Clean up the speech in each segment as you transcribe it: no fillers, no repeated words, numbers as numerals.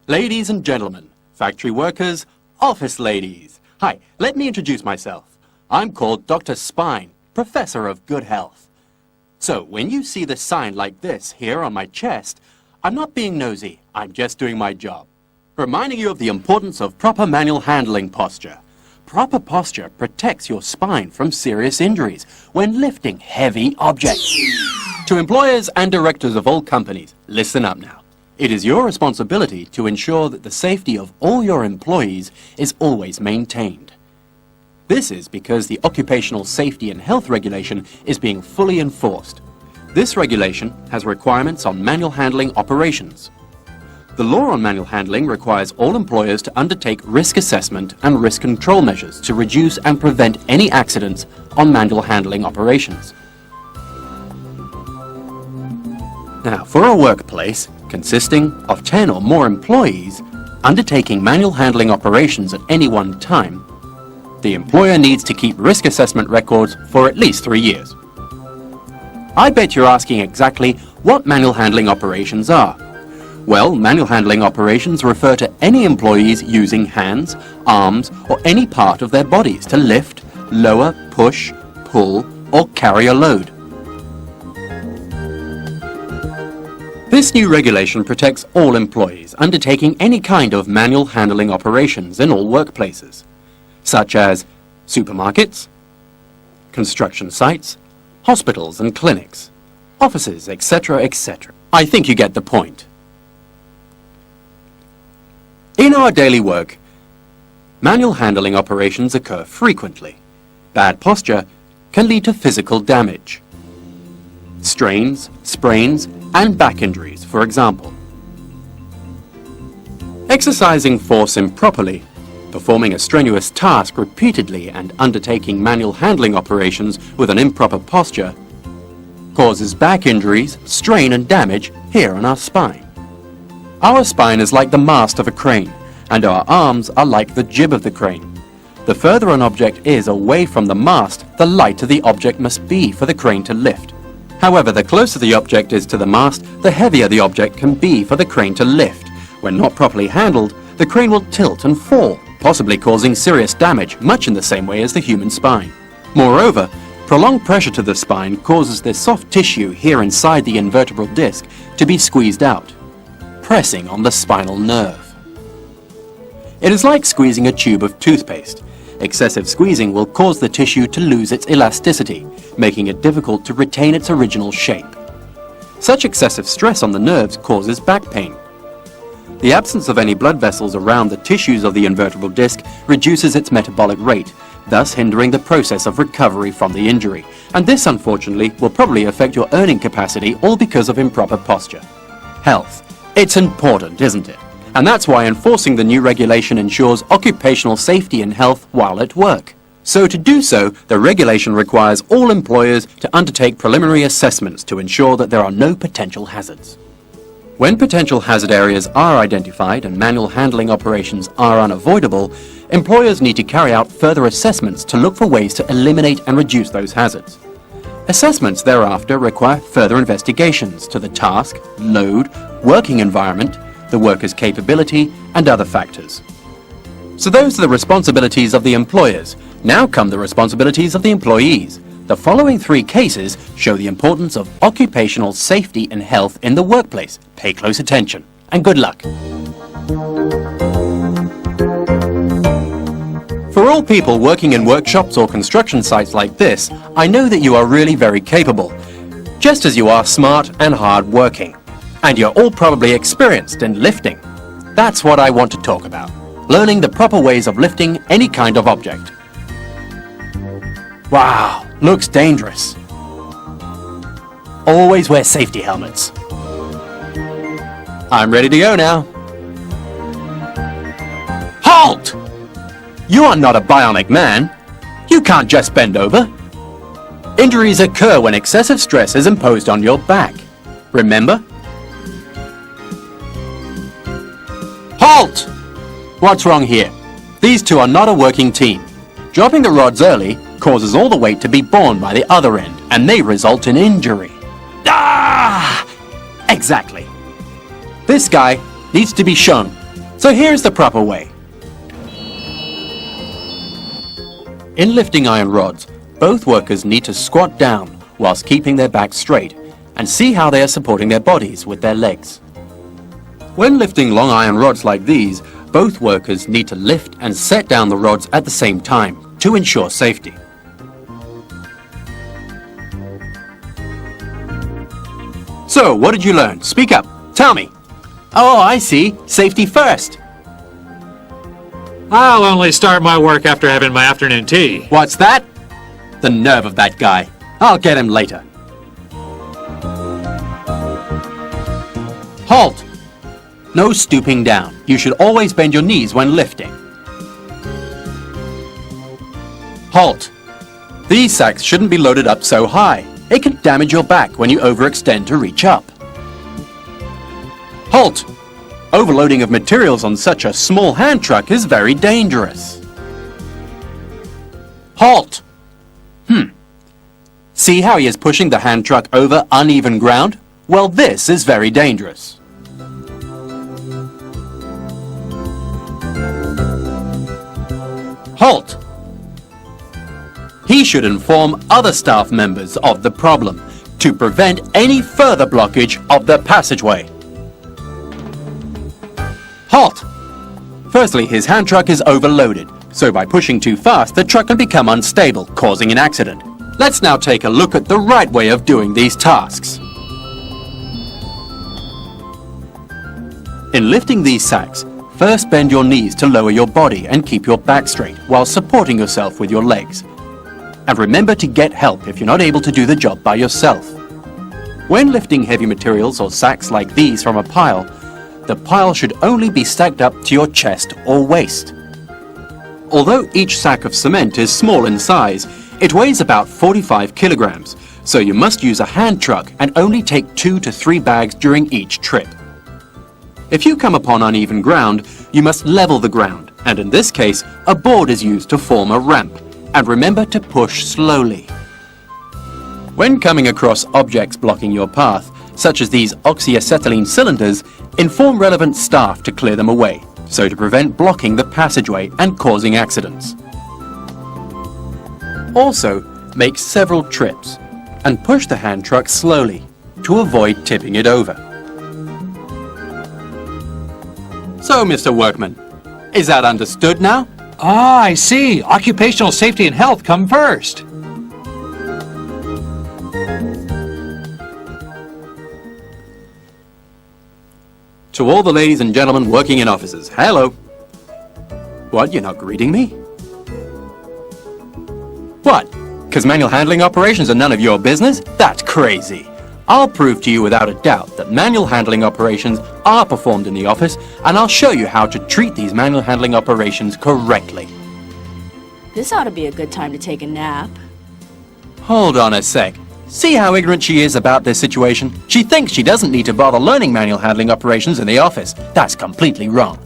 Ladies and gentlemen, factory workers, office ladies. Hi, let me introduce myself. I'm called Dr. Spine, Professor of Good Health. So, when you see the sign like this here on my chest, I'm not being nosy, I'm just doing my job. Reminding you of the importance of proper manual handling posture. Proper posture protects your spine from serious injuries when lifting heavy objects. To employers and directors of all companies, listen up now. It is your responsibility to ensure that the safety of all your employees is always maintained. This is because the Occupational Safety and Health Regulation is being fully enforced. This regulation has requirements on manual handling operations. The law on manual handling requires all employers to undertake risk assessment and risk control measures to reduce and prevent any accidents on manual handling operations. Now, for a workplace consisting of 10 or more employees undertaking manual handling operations at any one time, the employer needs to keep risk assessment records for at least 3 years. I bet you're asking exactly what manual handling operations are. Well, manual handling operations refer to any employees using hands, arms, or any part of their bodies to lift, lower, push, pull, or carry a load. This new regulation protects all employees undertaking any kind of manual handling operations in all workplaces, such as supermarkets, construction sites, hospitals and clinics, offices, etc., etc. I think you get the point. In our daily work, manual handling operations occur frequently. Bad posture can lead to physical damage. Strains, sprains, and back injuries, for example. Exercising force improperly, performing a strenuous task repeatedly, and undertaking manual handling operations with an improper posture causes back injuries, strain and damage here on our spine. Our spine is like the mast of a crane, and our arms are like the jib of the crane. The further an object is away from the mast, the lighter the object must be for the crane to lift. However, the closer the object is to the mast, the heavier the object can be for the crane to lift. When not properly handled, the crane will tilt and fall, possibly causing serious damage, much in the same way as the human spine. Moreover, prolonged pressure to the spine causes the soft tissue here inside the intervertebral disc to be squeezed out, pressing on the spinal nerve. It is like squeezing a tube of toothpaste. Excessive squeezing will cause the tissue to lose its elasticity, making it difficult to retain its original shape. Such excessive stress on the nerves causes back pain. The absence of any blood vessels around the tissues of the intervertebral disc reduces its metabolic rate, thus hindering the process of recovery from the injury. And this, unfortunately, will probably affect your earning capacity, all because of improper posture. Health. It's important, isn't it? And that's why enforcing the new regulation ensures occupational safety and health while at work. So to do so, the regulation requires all employers to undertake preliminary assessments to ensure that there are no potential hazards. When potential hazard areas are identified and manual handling operations are unavoidable, employers need to carry out further assessments to look for ways to eliminate and reduce those hazards. Assessments thereafter require further investigations to the task, load, working environment, the worker's capability, and other factors. So those are the responsibilities of the employers. Now come the responsibilities of the employees. The following 3 cases show the importance of occupational safety and health in the workplace. Pay close attention, and good luck. For all people working in workshops or construction sites like this, I know that you are really very capable, just as you are smart and hard-working. And you're all probably experienced in lifting. That's what I want to talk about. Learning the proper ways of lifting any kind of object. Wow, looks dangerous. Always wear safety helmets. I'm ready to go now. Halt! You are not a bionic man. You can't just bend over. Injuries occur when excessive stress is imposed on your back. Remember? Halt! What's wrong here? These two are not a working team. Dropping the rods early causes all the weight to be borne by the other end, and may result in injury. Ah! Exactly. This guy needs to be shown So here's the proper way. In lifting iron rods, both workers need to squat down whilst keeping their backs straight and see how they are supporting their bodies with their legs. When lifting long iron rods like these, both workers need to lift and set down the rods at the same time to ensure safety. So, what did you learn? Speak up. Tell me. Oh, I see. Safety first. I'll only start my work after having my afternoon tea. What's that? The nerve of that guy. I'll get him later. Halt! No stooping down. You should always bend your knees when lifting. Halt! These sacks shouldn't be loaded up so high. It can damage your back when you overextend to reach up. Halt! Overloading of materials on such a small hand truck is very dangerous. Halt! See how he is pushing the hand truck over uneven ground? Well, this is very dangerous. Halt! He should inform other staff members of the problem to prevent any further blockage of the passageway. Halt! Firstly, his hand truck is overloaded, so by pushing too fast, the truck can become unstable, causing an accident. Let's now take a look at the right way of doing these tasks. In lifting these sacks, first bend your knees to lower your body and keep your back straight while supporting yourself with your legs. And remember to get help if you're not able to do the job by yourself. When lifting heavy materials or sacks like these from a pile, the pile should only be stacked up to your chest or waist. Although each sack of cement is small in size, it weighs about 45 kilograms, so you must use a hand truck and only take 2 to 3 bags during each trip. If you come upon uneven ground, you must level the ground, and in this case, a board is used to form a ramp, and remember to push slowly. When coming across objects blocking your path, such as these oxyacetylene cylinders, inform relevant staff to clear them away, so to prevent blocking the passageway and causing accidents. Also, make several trips and push the hand truck slowly to avoid tipping it over. So, Mr. Workman, is that understood now? Ah, I see. Occupational safety and health come first. To all the ladies and gentlemen working in offices, hello. What, you're not greeting me? What? Because manual handling operations are none of your business? That's crazy. I'll prove to you without a doubt that manual handling operations are performed in the office, and I'll show you how to treat these manual handling operations correctly. This ought to be a good time to take a nap. Hold on a sec. See how ignorant she is about this situation? She thinks she doesn't need to bother learning manual handling operations in the office. That's completely wrong.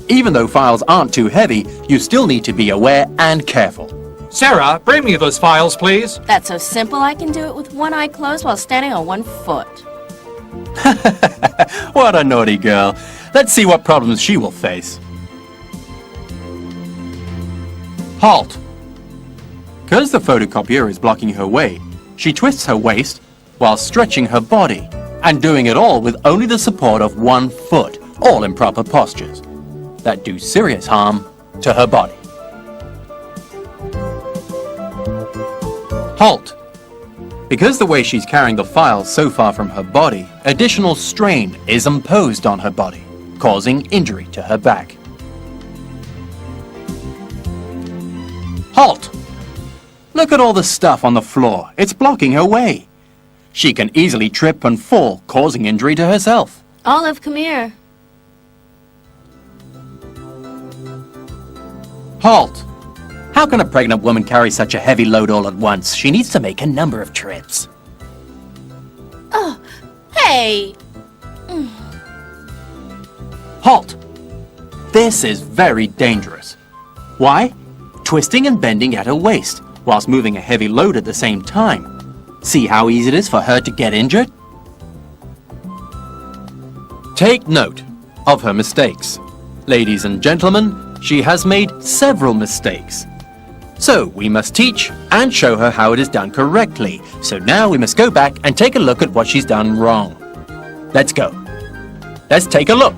Even though files aren't too heavy, you still need to be aware and careful. Sarah, bring me those files, please. That's so simple I can do it with one eye closed while standing on one foot. What a naughty girl. Let's see what problems she will face. Halt! Because the photocopier is blocking her way, she twists her waist while stretching her body and doing it all with only the support of one foot, all improper postures that do serious harm to her body. Halt! Because the way she's carrying the files so far from her body, additional strain is imposed on her body, causing injury to her back. Halt! Look at all the stuff on the floor. It's blocking her way. She can easily trip and fall, causing injury to herself. Olive, come here. Halt! How can a pregnant woman carry such a heavy load all at once? She needs to make a number of trips. Oh, hey! Halt! This is very dangerous. Why? Twisting and bending at her waist, whilst moving a heavy load at the same time. See how easy it is for her to get injured? Take note of her mistakes. Ladies and gentlemen, she has made several mistakes. So we must teach and show her how it is done correctly. So now we must go back and take a look at what she's done wrong. Let's go. Let's take a look.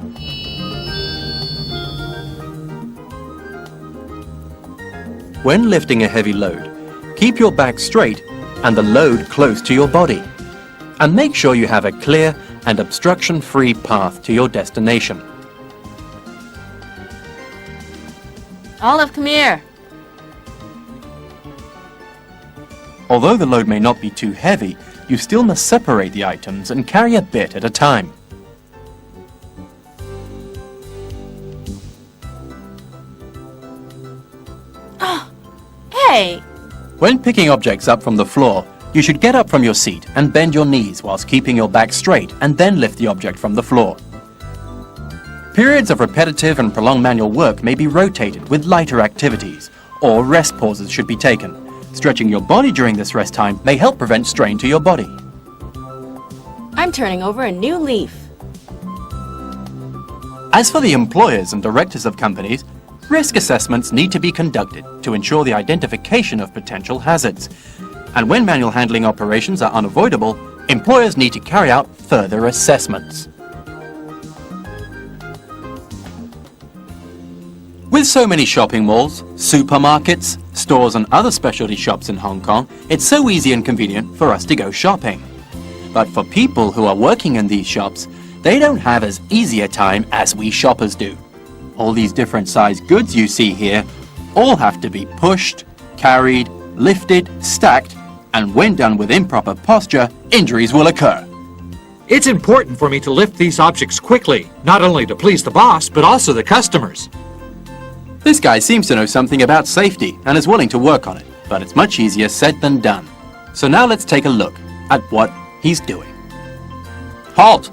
When lifting a heavy load, keep your back straight and the load close to your body. And make sure you have a clear and obstruction-free path to your destination. Olive, come here. Although the load may not be too heavy, you still must separate the items and carry a bit at a time. Hey! When picking objects up from the floor, you should get up from your seat and bend your knees whilst keeping your back straight and then lift the object from the floor. Periods of repetitive and prolonged manual work may be rotated with lighter activities, or rest pauses should be taken. Stretching your body during this rest time may help prevent strain to your body. I'm turning over a new leaf. As for the employers and directors of companies, risk assessments need to be conducted to ensure the identification of potential hazards. And when manual handling operations are unavoidable, employers need to carry out further assessments. With so many shopping malls, supermarkets, stores and other specialty shops in Hong Kong, it's so easy and convenient for us to go shopping. But for people who are working in these shops, they don't have as easy a time as we shoppers do. All these different size goods you see here all have to be pushed, carried, lifted, stacked, and when done with improper posture, injuries will occur. It's important for me to lift these objects quickly, not only to please the boss, but also the customers. This guy seems to know something about safety and is willing to work on it, but it's much easier said than done. So now let's take a look at what he's doing. Halt!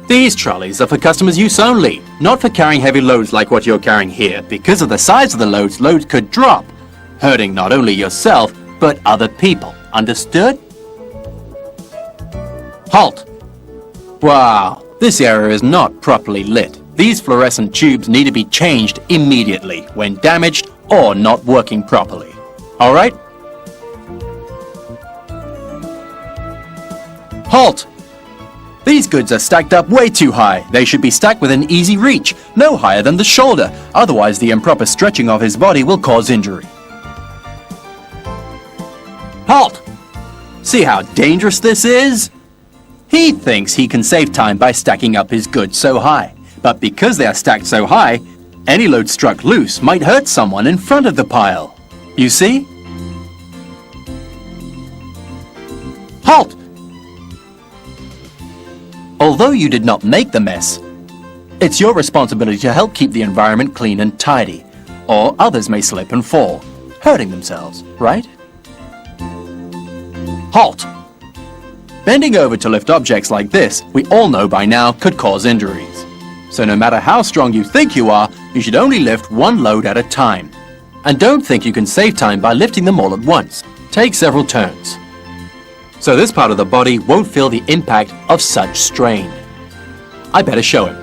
These trolleys are for customers' use only, not for carrying heavy loads like what you're carrying here. Because of the size of the loads could drop, hurting not only yourself, but other people. Understood? Halt! Wow, this area is not properly lit. These fluorescent tubes need to be changed immediately when damaged or not working properly. All right? Halt! These goods are stacked up way too high. They should be stacked within easy reach, no higher than the shoulder. Otherwise, the improper stretching of his body will cause injury. Halt! See how dangerous this is? He thinks he can save time by stacking up his goods so high. But because they are stacked so high, any load struck loose might hurt someone in front of the pile. You see? Halt! Although you did not make the mess, it's your responsibility to help keep the environment clean and tidy, or others may slip and fall, hurting themselves, right? Halt! Bending over to lift objects like this, we all know by now, could cause injuries. So no matter how strong you think you are, you should only lift one load at a time. And don't think you can save time by lifting them all at once. Take several turns. So this part of the body won't feel the impact of such strain. I better show him.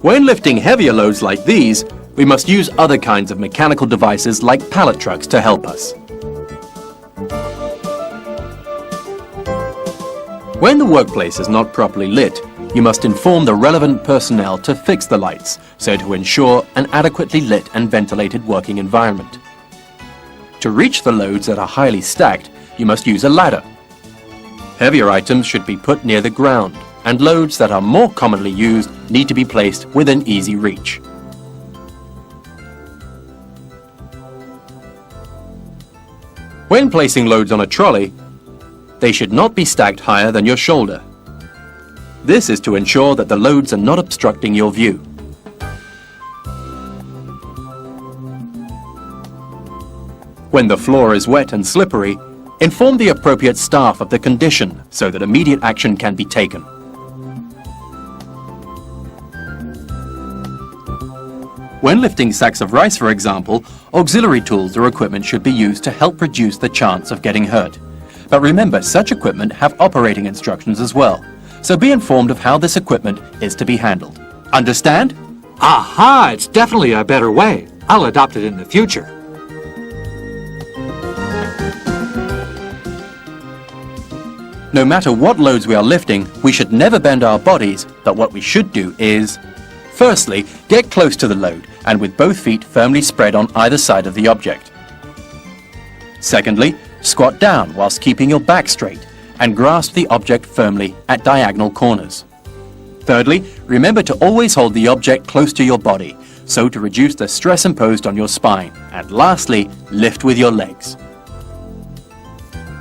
When lifting heavier loads like these, we must use other kinds of mechanical devices like pallet trucks to help us. When the workplace is not properly lit, you must inform the relevant personnel to fix the lights, so to ensure an adequately lit and ventilated working environment. To reach the loads that are highly stacked, you must use a ladder. Heavier items should be put near the ground, and loads that are more commonly used need to be placed within easy reach. When placing loads on a trolley, they should not be stacked higher than your shoulder. This is to ensure that the loads are not obstructing your view. When the floor is wet and slippery, inform the appropriate staff of the condition so that immediate action can be taken. When lifting sacks of rice, for example, auxiliary tools or equipment should be used to help reduce the chance of getting hurt. But remember, such equipment have operating instructions as well. so be informed of how this equipment is to be handled. Understand? Aha! It's definitely a better way. I'll adopt it in the future. No matter what loads we are lifting, we should never bend our bodies, but what we should do is... Firstly, get close to the load and with both feet firmly spread on either side of the object. Secondly, squat down whilst keeping your back straight and grasp the object firmly at diagonal corners. Thirdly, remember to always hold the object close to your body, so to reduce the stress imposed on your spine. And lastly, lift with your legs.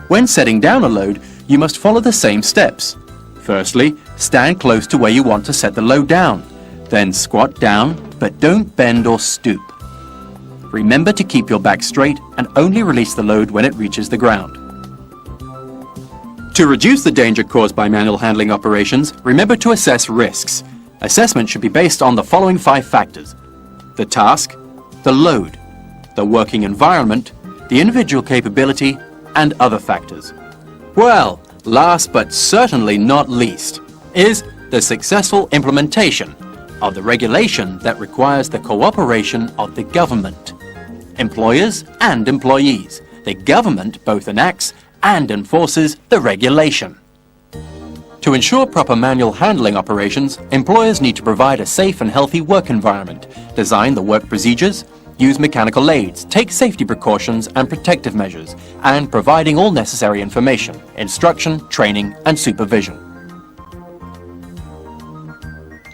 When setting down a load, you must follow the same steps. Firstly, stand close to where you want to set the load down. Then squat down, but don't bend or stoop. Remember to keep your back straight and only release the load when it reaches the ground. To reduce the danger caused by manual handling operations, remember to assess risks. Assessment should be based on the following 5 factors: the task, the load, the working environment, the individual capability, and other factors. Well, last but certainly not least, is the successful implementation of the regulation that requires the cooperation of the government. Employers and employees. The government both enacts and enforces the regulation. To ensure proper manual handling operations, employers need to provide a safe and healthy work environment, design the work procedures, use mechanical aids, take safety precautions and protective measures, and providing all necessary information, instruction, training, and supervision.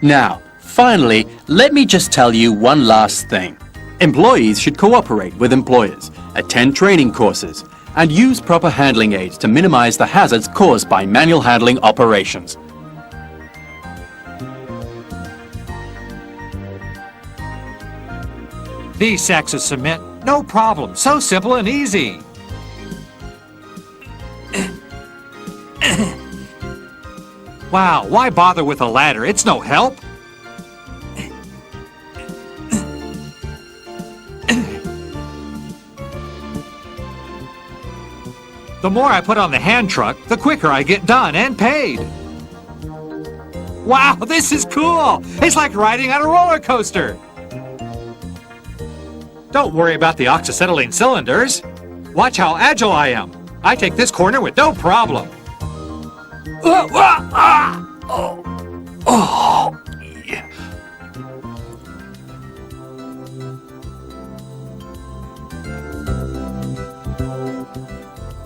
Now, finally, let me just tell you one last thing. Employees should cooperate with employers, attend training courses, and use proper handling aids to minimize the hazards caused by manual handling operations. These sacks of cement, no problem. So simple and easy. Wow, why bother with a ladder? It's no help. The more I put on the hand truck, the quicker I get done and paid. Wow, this is cool! It's like riding on a roller coaster. Don't worry about the oxyacetylene cylinders. Watch how agile I am. I take this corner with no problem.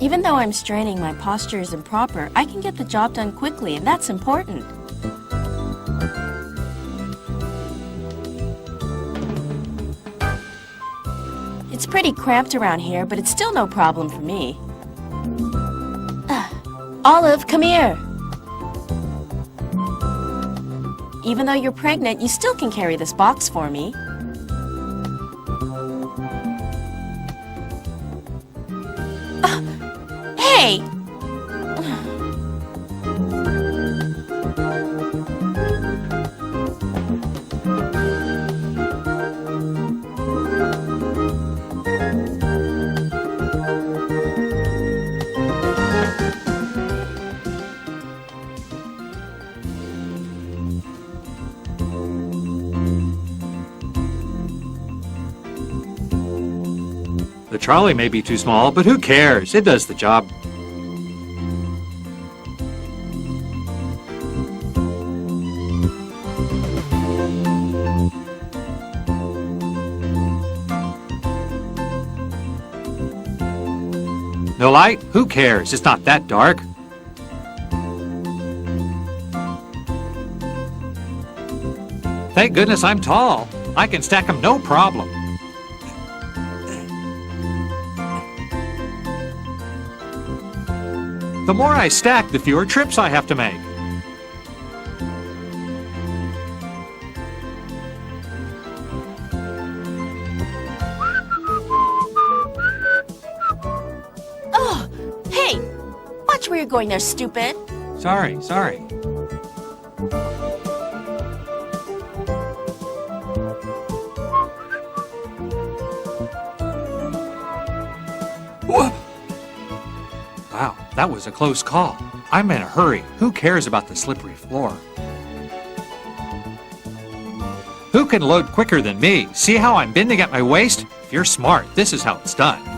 Even though I'm straining, my posture is improper. I can get the job done quickly, and that's important. It's pretty cramped around here, but it's still no problem for me. Olive, come here. Even though you're pregnant, you still can carry this box for me. Hey! The trolley may be too small, but who cares? It does the job. No light? Who cares? It's not that dark. Thank goodness I'm tall. I can stack them no problem. The more I stack, the fewer trips I have to make. Oh, hey! Watch where you're going there, stupid. Sorry. Wow, that was a close call. I'm in a hurry. Who cares about the slippery floor? Who can load quicker than me? See how I'm bending at my waist? If you're smart, this is how it's done.